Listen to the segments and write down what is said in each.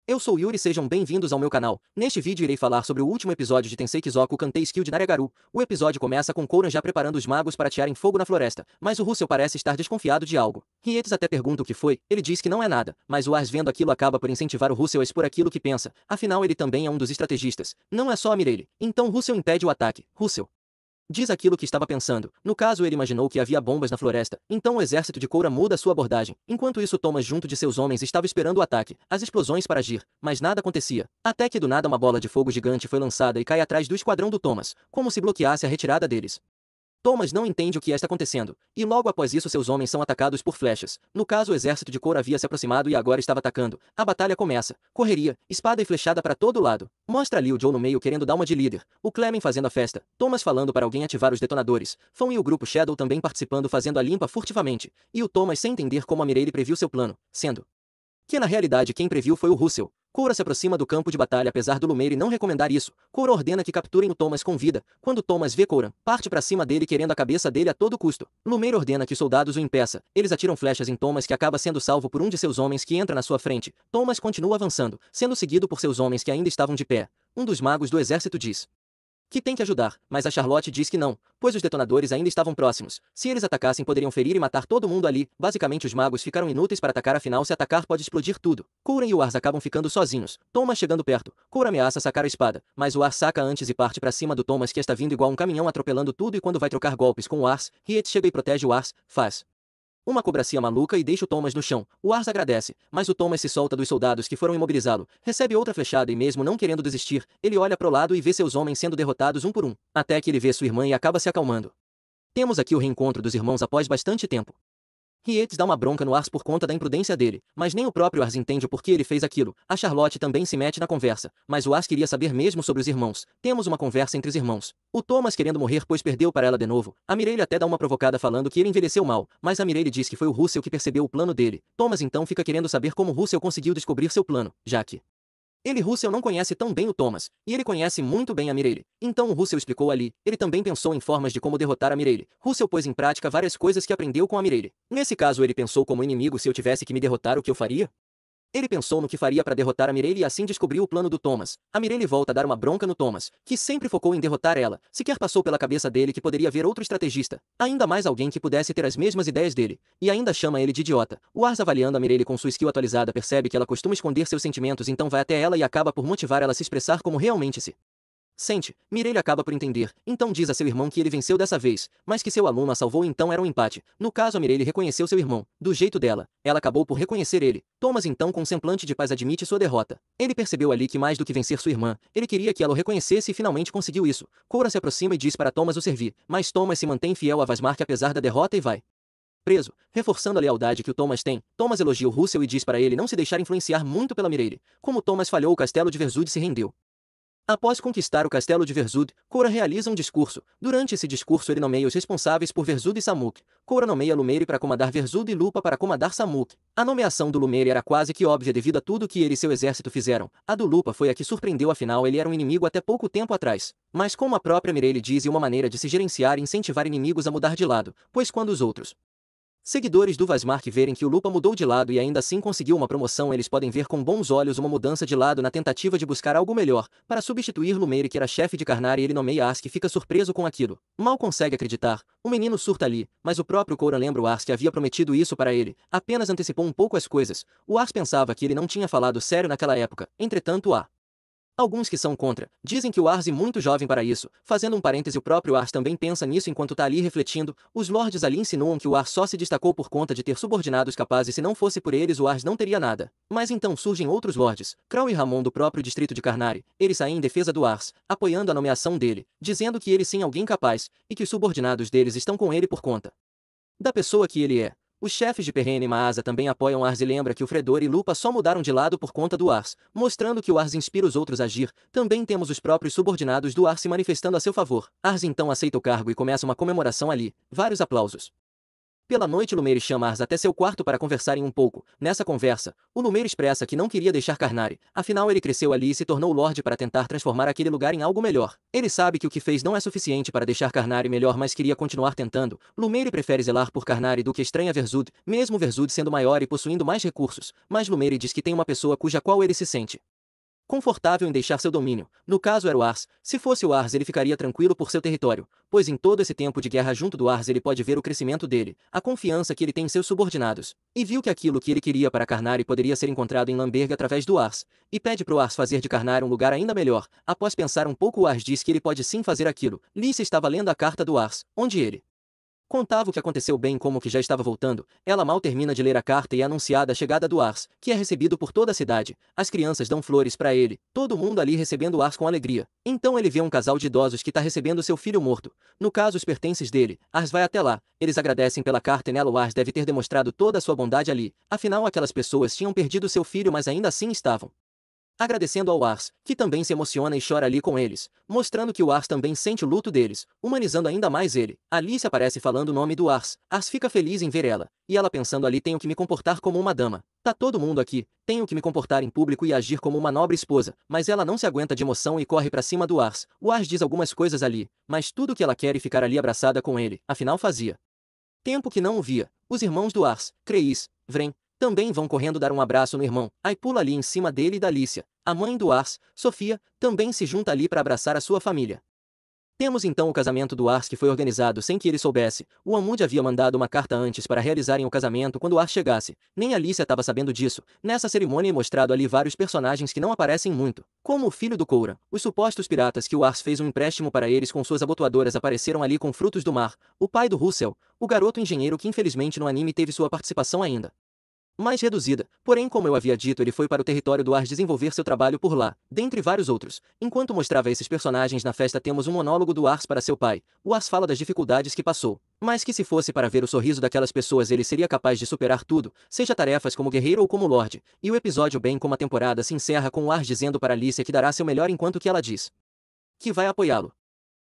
Eu sou Yuri, sejam bem-vindos ao meu canal. Neste vídeo irei falar sobre o último episódio de Tensei Kizoku Kantei Skill de Naregaru. O episódio começa com Kouran já preparando os magos para atearem fogo na floresta, mas o Russell parece estar desconfiado de algo. Rietes até pergunta o que foi, ele diz que não é nada, mas o Ars vendo aquilo acaba por incentivar o Russell a expor aquilo que pensa, afinal ele também é um dos estrategistas, não é só a Mireille. Então Russell impede o ataque. Russell diz aquilo que estava pensando. No caso, ele imaginou que havia bombas na floresta. Então o exército de Kouran muda sua abordagem. Enquanto isso, Thomas junto de seus homens estava esperando o ataque, as explosões para agir, mas nada acontecia. Até que do nada uma bola de fogo gigante foi lançada e cai atrás do esquadrão do Thomas, como se bloqueasse a retirada deles. Thomas não entende o que está acontecendo, e logo após isso seus homens são atacados por flechas. No caso, o exército de Kouran havia se aproximado e agora estava atacando. A batalha começa. Correria, espada e flechada para todo lado. Mostra ali o Joe no meio querendo dar uma de líder, o Clement fazendo a festa, Thomas falando para alguém ativar os detonadores, Fão e o grupo Shadow também participando fazendo a limpa furtivamente, e o Thomas sem entender como a Mireille previu seu plano, sendo que na realidade quem previu foi o Russell. Kouran se aproxima do campo de batalha apesar do Lumeire não recomendar isso. Kouran ordena que capturem o Thomas com vida. Quando Thomas vê Kouran, parte para cima dele querendo a cabeça dele a todo custo. Lumeire ordena que os soldados o impeça. Eles atiram flechas em Thomas que acaba sendo salvo por um de seus homens que entra na sua frente. Thomas continua avançando, sendo seguido por seus homens que ainda estavam de pé. Um dos magos do exército diz que tem que ajudar, mas a Charlotte diz que não, pois os detonadores ainda estavam próximos. Se eles atacassem poderiam ferir e matar todo mundo ali. Basicamente os magos ficaram inúteis para atacar, afinal se atacar pode explodir tudo. Kouran e o Ars acabam ficando sozinhos. Thomas chegando perto. Kouran ameaça sacar a espada, mas o Ars saca antes e parte para cima do Thomas que está vindo igual um caminhão atropelando tudo, e quando vai trocar golpes com o Ars, Riet chega e protege o Ars, faz uma cobracia maluca e deixa o Thomas no chão. O Ars agradece, mas o Thomas se solta dos soldados que foram imobilizá-lo, recebe outra flechada e mesmo não querendo desistir, ele olha pro lado e vê seus homens sendo derrotados um por um, até que ele vê sua irmã e acaba se acalmando. Temos aqui o reencontro dos irmãos após bastante tempo. Rietes dá uma bronca no Ars por conta da imprudência dele, mas nem o próprio Ars entende o porquê ele fez aquilo. A Charlotte também se mete na conversa, mas o Ars queria saber mesmo sobre os irmãos. Temos uma conversa entre os irmãos. O Thomas querendo morrer pois perdeu para ela de novo. A Mireille até dá uma provocada falando que ele envelheceu mal, mas a Mireille diz que foi o Russell que percebeu o plano dele. Thomas então fica querendo saber como Russell conseguiu descobrir seu plano, já que Russell não conhece tão bem o Thomas, e ele conhece muito bem a Mireille. Então o Russell explicou ali, ele também pensou em formas de como derrotar a Mireille. Russell pôs em prática várias coisas que aprendeu com a Mireille. Nesse caso ele pensou como inimigo: se eu tivesse que me derrotar, o que eu faria? Ele pensou no que faria para derrotar a Mireille e assim descobriu o plano do Thomas. A Mireille volta a dar uma bronca no Thomas, que sempre focou em derrotar ela. Sequer passou pela cabeça dele que poderia haver outro estrategista, ainda mais alguém que pudesse ter as mesmas ideias dele, e ainda chama ele de idiota. O Ars, avaliando a Mireille com sua skill atualizada, percebe que ela costuma esconder seus sentimentos, então vai até ela e acaba por motivar ela a se expressar como realmente se sente. Mireille acaba por entender, então diz a seu irmão que ele venceu dessa vez, mas que seu aluno a salvou, então era um empate. No caso, a Mireille reconheceu seu irmão, do jeito dela. Ela acabou por reconhecer ele. Thomas então, com um semblante de paz, admite sua derrota. Ele percebeu ali que mais do que vencer sua irmã, ele queria que ela o reconhecesse e finalmente conseguiu isso. Kouran se aproxima e diz para Thomas o servir, mas Thomas se mantém fiel a Vasmark apesar da derrota e vai preso, reforçando a lealdade que o Thomas tem. Thomas elogia o Russell e diz para ele não se deixar influenciar muito pela Mireille. Como Thomas falhou, o castelo de Verzud se rendeu. Após conquistar o castelo de Verzud, Kouran realiza um discurso. Durante esse discurso ele nomeia os responsáveis por Verzud e Samuk. Kouran nomeia Lumeire para comandar Verzud e Lupa para comandar Samuk. A nomeação do Lumeire era quase que óbvia devido a tudo que ele e seu exército fizeram. A do Lupa foi a que surpreendeu, afinal ele era um inimigo até pouco tempo atrás. Mas como a própria Mireille diz, uma maneira de se gerenciar e incentivar inimigos a mudar de lado, pois quando os outros seguidores do Vasmark verem que o Lupa mudou de lado e ainda assim conseguiu uma promoção, eles podem ver com bons olhos uma mudança de lado na tentativa de buscar algo melhor, para substituir Lumeire, que era chefe de Karnar, e ele nomeia Ars, que fica surpreso com aquilo. Mal consegue acreditar, o menino surta ali, mas o próprio Kouran lembra o Ars que havia prometido isso para ele, apenas antecipou um pouco as coisas. O Ars pensava que ele não tinha falado sério naquela época, entretanto alguns que são contra, dizem que o Ars é muito jovem para isso. Fazendo um parêntese, o próprio Ars também pensa nisso enquanto tá ali refletindo. Os lords ali insinuam que o Ars só se destacou por conta de ter subordinados capazes, se não fosse por eles o Ars não teria nada. Mas então surgem outros lords, Krau e Ramon do próprio distrito de Karnari. Eles saem em defesa do Ars, apoiando a nomeação dele, dizendo que ele sim é alguém capaz, e que os subordinados deles estão com ele por conta da pessoa que ele é. Os chefes de Perrene e Maasa também apoiam Ars e lembra que o Fredor e Lupa só mudaram de lado por conta do Ars, mostrando que o Ars inspira os outros a agir. Também temos os próprios subordinados do Ars se manifestando a seu favor. Ars então aceita o cargo e começa uma comemoração ali, vários aplausos. Pela noite Lumeire chama Ars até seu quarto para conversarem um pouco. Nessa conversa, o Lumeire expressa que não queria deixar Carnare, afinal ele cresceu ali e se tornou Lorde para tentar transformar aquele lugar em algo melhor. Ele sabe que o que fez não é suficiente para deixar Carnare melhor, mas queria continuar tentando. Lumeire prefere zelar por Carnare do que estranha Verzud, mesmo Verzud sendo maior e possuindo mais recursos, mas Lumeire diz que tem uma pessoa cuja qual ele se sente confortável em deixar seu domínio. No caso era o Ars. Se fosse o Ars ele ficaria tranquilo por seu território, pois em todo esse tempo de guerra junto do Ars ele pode ver o crescimento dele, a confiança que ele tem em seus subordinados, e viu que aquilo que ele queria para Carnare poderia ser encontrado em Lamberg através do Ars, e pede pro Ars fazer de Carnare um lugar ainda melhor. Após pensar um pouco o Ars diz que ele pode sim fazer aquilo. Lícia estava lendo a carta do Ars, onde ele contava o que aconteceu bem como que já estava voltando. Ela mal termina de ler a carta e é anunciada a chegada do Ars, que é recebido por toda a cidade. As crianças dão flores para ele, todo mundo ali recebendo o Ars com alegria. Então ele vê um casal de idosos que está recebendo seu filho morto. No caso os pertences dele. Ars vai até lá. Eles agradecem pela carta e nela o Ars deve ter demonstrado toda a sua bondade ali. Afinal aquelas pessoas tinham perdido seu filho mas ainda assim estavam agradecendo ao Ars, que também se emociona e chora ali com eles, mostrando que o Ars também sente o luto deles, humanizando ainda mais ele. Alice aparece falando o nome do Ars. Ars fica feliz em ver ela, e ela pensando ali tenho que me comportar como uma dama. Tá todo mundo aqui, tenho que me comportar em público e agir como uma nobre esposa, mas ela não se aguenta de emoção e corre pra cima do Ars. O Ars diz algumas coisas ali, mas tudo que ela quer é ficar ali abraçada com ele, afinal fazia tempo que não o via. Os irmãos do Ars, Kreis, Vren, também vão correndo dar um abraço no irmão, aí pula ali em cima dele e da Lícia. A mãe do Ars, Sofia, também se junta ali para abraçar a sua família. Temos então o casamento do Ars que foi organizado sem que ele soubesse. O Amund havia mandado uma carta antes para realizarem o casamento quando o Ars chegasse. Nem a Lícia estava sabendo disso. Nessa cerimônia é mostrado ali vários personagens que não aparecem muito, como o filho do Coura. Os supostos piratas que o Ars fez um empréstimo para eles com suas abotoadoras apareceram ali com frutos do mar. O pai do Russell, o garoto engenheiro que infelizmente no anime teve sua participação ainda mais reduzida, porém como eu havia dito ele foi para o território do Ars desenvolver seu trabalho por lá, dentre vários outros. Enquanto mostrava esses personagens na festa temos um monólogo do Ars para seu pai. O Ars fala das dificuldades que passou, mas que se fosse para ver o sorriso daquelas pessoas ele seria capaz de superar tudo, seja tarefas como guerreiro ou como lorde. E o episódio bem como a temporada se encerra com o Ars dizendo para Alicia que dará seu melhor enquanto que ela diz que vai apoiá-lo.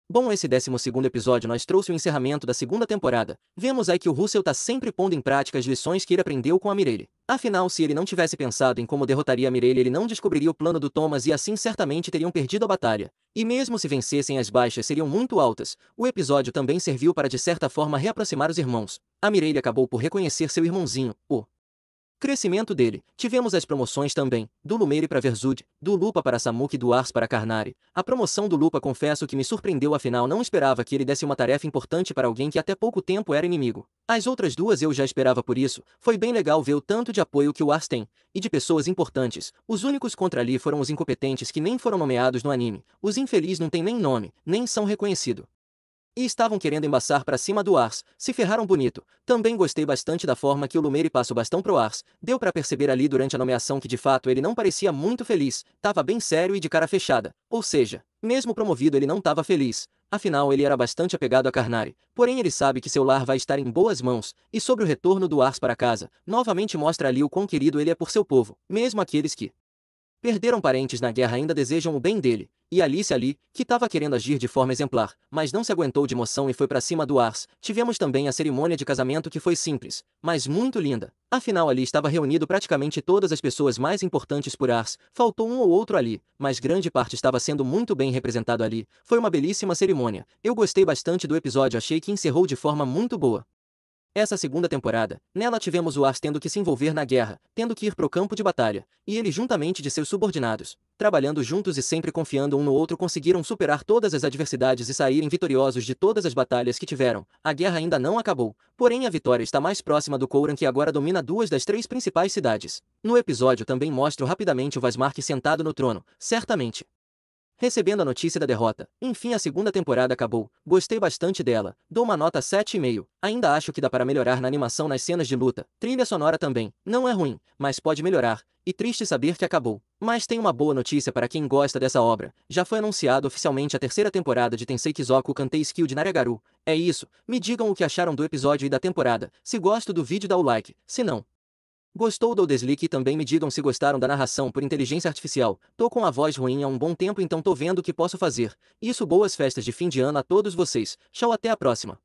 Bom, esse 12º episódio nós trouxe o encerramento da segunda temporada. Vemos aí que o Russell tá sempre pondo em prática as lições que ele aprendeu com a Mireille. Afinal, se ele não tivesse pensado em como derrotaria a Mireille ele não descobriria o plano do Thomas e assim certamente teriam perdido a batalha. E mesmo se vencessem as baixas seriam muito altas. O episódio também serviu para de certa forma reaproximar os irmãos. A Mireille acabou por reconhecer seu irmãozinho, o crescimento dele. Tivemos as promoções também, do Lumeire para Verzud, do Lupa para Samuk e do Ars para Carnare. A promoção do Lupa confesso que me surpreendeu afinal não esperava que ele desse uma tarefa importante para alguém que até pouco tempo era inimigo. As outras duas eu já esperava por isso, foi bem legal ver o tanto de apoio que o Ars tem, e de pessoas importantes. Os únicos contra ali foram os incompetentes que nem foram nomeados no anime. Os infelizes não têm nem nome, nem são reconhecidos. E estavam querendo embaçar pra cima do Ars, se ferraram bonito. Também gostei bastante da forma que o Lumeire passa o bastão pro Ars, deu pra perceber ali durante a nomeação que de fato ele não parecia muito feliz, tava bem sério e de cara fechada, ou seja, mesmo promovido ele não tava feliz, afinal ele era bastante apegado a Carnare, porém ele sabe que seu lar vai estar em boas mãos, e sobre o retorno do Ars para casa, novamente mostra ali o quão querido ele é por seu povo, mesmo aqueles que perderam parentes na guerra ainda desejam o bem dele, e Alice ali, que estava querendo agir de forma exemplar, mas não se aguentou de emoção e foi pra cima do Ars. Tivemos também a cerimônia de casamento que foi simples, mas muito linda. Afinal ali estava reunido praticamente todas as pessoas mais importantes por Ars, faltou um ou outro ali, mas grande parte estava sendo muito bem representado ali. Foi uma belíssima cerimônia. Eu gostei bastante do episódio, achei que encerrou de forma muito boa essa segunda temporada. Nela tivemos o Ars tendo que se envolver na guerra, tendo que ir pro campo de batalha, e ele juntamente de seus subordinados, trabalhando juntos e sempre confiando um no outro conseguiram superar todas as adversidades e saírem vitoriosos de todas as batalhas que tiveram. A guerra ainda não acabou, porém a vitória está mais próxima do Khauran que agora domina duas das três principais cidades. No episódio também mostro rapidamente o Vasmark sentado no trono, certamente recebendo a notícia da derrota. Enfim, a segunda temporada acabou. Gostei bastante dela. Dou uma nota 7,5. Ainda acho que dá para melhorar na animação nas cenas de luta. Trilha sonora também. Não é ruim, mas pode melhorar. E triste saber que acabou. Mas tem uma boa notícia para quem gosta dessa obra. Já foi anunciado oficialmente a terceira temporada de Tensei Kizoku Kantei Skill de Naragaru. É isso. Me digam o que acharam do episódio e da temporada. Se gosto do vídeo dá o like. Se não gostou do desligue e também me digam se gostaram da narração por inteligência artificial. Tô com a voz ruim há um bom tempo então tô vendo o que posso fazer. Isso, boas festas de fim de ano a todos vocês. Tchau, até a próxima.